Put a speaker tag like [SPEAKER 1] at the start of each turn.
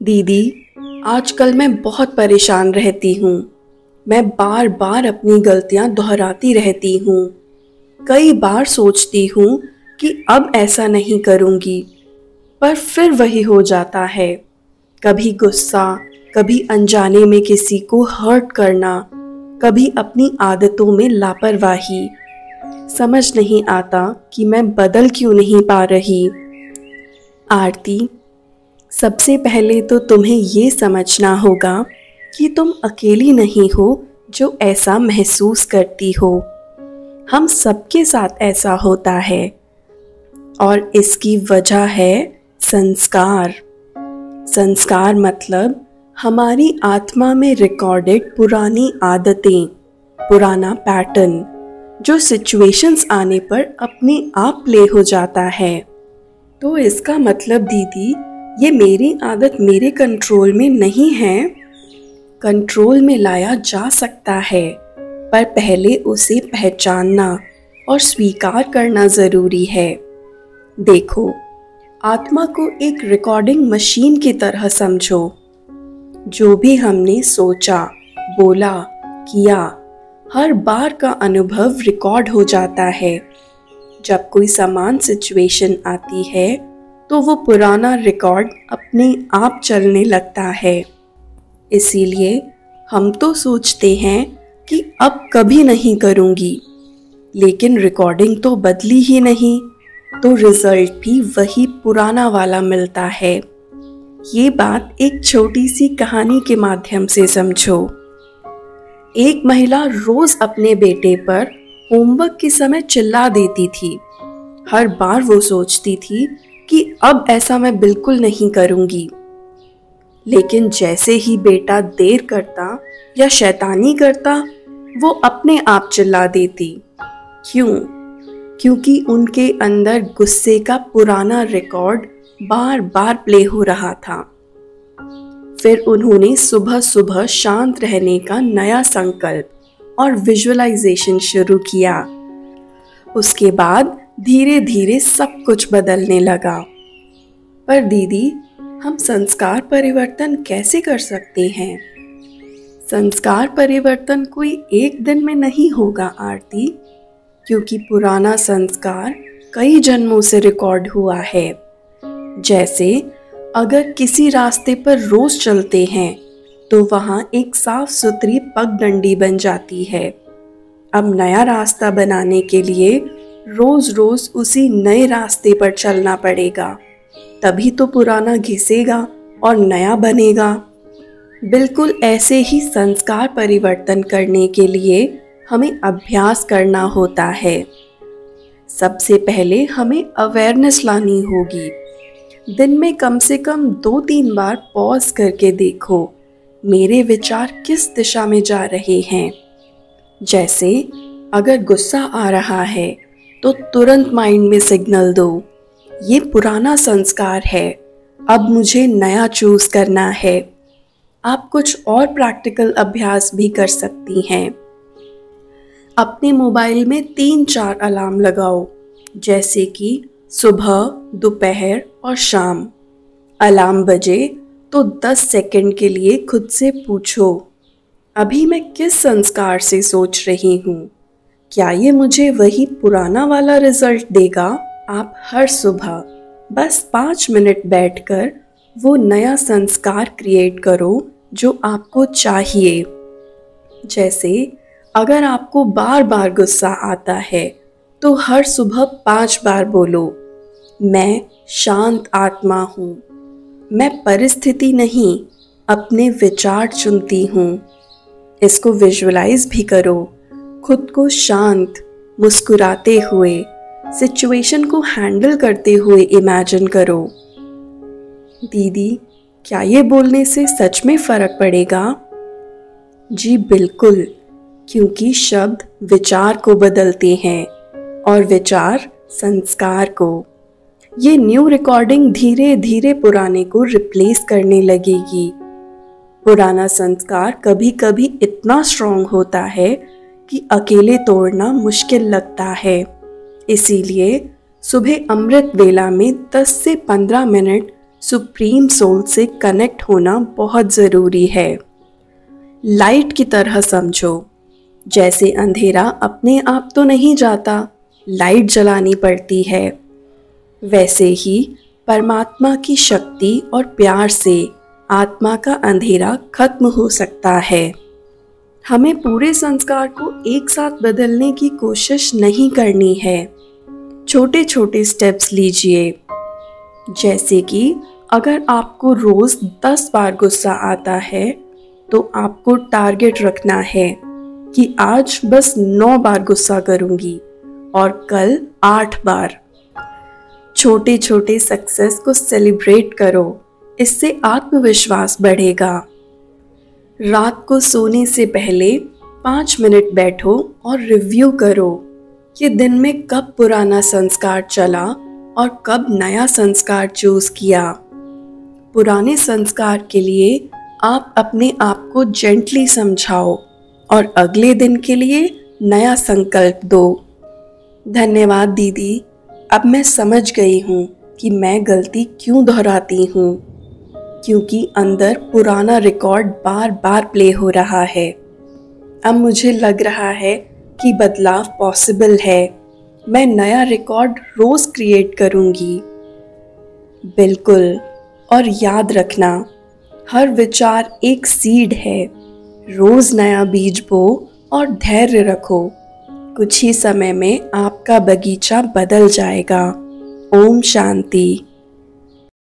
[SPEAKER 1] दीदी, आजकल मैं बहुत परेशान रहती हूँ। मैं बार बार अपनी गलतियाँ दोहराती रहती हूँ। कई बार सोचती हूँ कि अब ऐसा नहीं करूँगी, पर फिर वही हो जाता है। कभी गुस्सा, कभी अनजाने में किसी को हर्ट करना, कभी अपनी आदतों में लापरवाही। समझ नहीं आता कि मैं बदल क्यों नहीं पा रही। आरती, सबसे पहले तो तुम्हें ये समझना होगा कि तुम अकेली नहीं हो जो ऐसा महसूस करती हो। हम सबके साथ ऐसा होता है और इसकी वजह है संस्कार। संस्कार मतलब हमारी आत्मा में रिकॉर्डेड पुरानी आदतें, पुराना पैटर्न जो सिचुएशंस आने पर अपने आप प्ले हो जाता है। तो इसका मतलब दीदी, ये मेरी आदत मेरे कंट्रोल में नहीं है। कंट्रोल में लाया जा सकता है, पर पहले उसे पहचानना और स्वीकार करना ज़रूरी है। देखो, आत्मा को एक रिकॉर्डिंग मशीन की तरह समझो। जो भी हमने सोचा, बोला, किया, हर बार का अनुभव रिकॉर्ड हो जाता है। जब कोई समान सिचुएशन आती है तो वो पुराना रिकॉर्ड अपने आप चलने लगता है। इसीलिए हम तो सोचते हैं कि अब कभी नहीं करूँगी, लेकिन रिकॉर्डिंग तो बदली ही नहीं, तो रिजल्ट भी वही पुराना वाला मिलता है। ये बात एक छोटी सी कहानी के माध्यम से समझो। एक महिला रोज अपने बेटे पर होमवर्क के समय चिल्ला देती थी। हर बार वो सोचती थी कि अब ऐसा मैं बिल्कुल नहीं करूँगी, लेकिन जैसे ही बेटा देर करता या शैतानी करता, वो अपने आप चिल्ला देती। क्यों? क्योंकि उनके अंदर गुस्से का पुराना रिकॉर्ड बार बार प्ले हो रहा था। फिर उन्होंने सुबह सुबह शांत रहने का नया संकल्प और विजुअलाइजेशन शुरू किया। उसके बाद धीरे धीरे सब कुछ बदलने लगा। पर दीदी, हम संस्कार परिवर्तन कैसे कर सकते हैं? संस्कार परिवर्तन कोई एक दिन में नहीं होगा आरती, क्योंकि पुराना संस्कार कई जन्मों से रिकॉर्ड हुआ है। जैसे अगर किसी रास्ते पर रोज चलते हैं तो वहाँ एक साफ सुथरी पगडंडी बन जाती है। अब नया रास्ता बनाने के लिए रोज रोज उसी नए रास्ते पर चलना पड़ेगा, तभी तो पुराना घिसेगा और नया बनेगा। बिल्कुल ऐसे ही संस्कार परिवर्तन करने के लिए हमें अभ्यास करना होता है। सबसे पहले हमें अवेयरनेस लानी होगी। दिन में कम से कम 2-3 बार पॉज करके देखो, मेरे विचार किस दिशा में जा रहे हैं। जैसे अगर गुस्सा आ रहा है तो तुरंत माइंड में सिग्नल दो, ये पुराना संस्कार है, अब मुझे नया चूज करना है। आप कुछ और प्रैक्टिकल अभ्यास भी कर सकती हैं। अपने मोबाइल में 3-4 अलार्म लगाओ, जैसे कि सुबह, दोपहर और शाम। अलार्म बजे तो 10 सेकंड के लिए खुद से पूछो, अभी मैं किस संस्कार से सोच रही हूँ? क्या ये मुझे वही पुराना वाला रिजल्ट देगा? आप हर सुबह बस 5 मिनट बैठकर वो नया संस्कार क्रिएट करो जो आपको चाहिए। जैसे अगर आपको बार बार गुस्सा आता है तो हर सुबह 5 बार बोलो, मैं शांत आत्मा हूँ, मैं परिस्थिति नहीं अपने विचार चुनती हूँ। इसको विजुअलाइज भी करो, खुद को शांत, मुस्कुराते हुए, सिचुएशन को हैंडल करते हुए इमेजिन करो। दीदी, क्या ये बोलने से सच में फ़र्क पड़ेगा? जी बिल्कुल, क्योंकि शब्द विचार को बदलते हैं और विचार संस्कार को। ये न्यू रिकॉर्डिंग धीरे धीरे पुराने को रिप्लेस करने लगेगी। पुराना संस्कार कभी कभी इतना स्ट्रॉन्ग होता है कि अकेले तोड़ना मुश्किल लगता है। इसीलिए सुबह अमृत वेला में 10 से 15 मिनट सुप्रीम सोल से कनेक्ट होना बहुत ज़रूरी है। लाइट की तरह समझो, जैसे अंधेरा अपने आप तो नहीं जाता, लाइट जलानी पड़ती है, वैसे ही परमात्मा की शक्ति और प्यार से आत्मा का अंधेरा खत्म हो सकता है। हमें पूरे संस्कार को एक साथ बदलने की कोशिश नहीं करनी है। छोटे छोटे स्टेप्स लीजिए। जैसे कि अगर आपको रोज़ 10 बार गुस्सा आता है तो आपको टारगेट रखना है कि आज बस 9 बार गुस्सा करूंगी और कल 8 बार। छोटे छोटे सक्सेस को सेलिब्रेट करो, इससे आत्मविश्वास बढ़ेगा। रात को सोने से पहले 5 मिनट बैठो और रिव्यू करो कि दिन में कब पुराना संस्कार चला और कब नया संस्कार चूज किया। पुराने संस्कार के लिए आप अपने आप को जेंटली समझाओ और अगले दिन के लिए नया संकल्प दो। धन्यवाद दीदी, अब मैं समझ गई हूँ कि मैं गलती क्यों दोहराती हूँ, क्योंकि अंदर पुराना रिकॉर्ड बार बार प्ले हो रहा है। अब मुझे लग रहा है कि बदलाव पॉसिबल है। मैं नया रिकॉर्ड रोज क्रिएट करूंगी। बिल्कुल, और याद रखना, हर विचार एक सीड है। रोज नया बीज बो और धैर्य रखो। कुछ ही समय में आपका बगीचा बदल जाएगा। ओम शांति।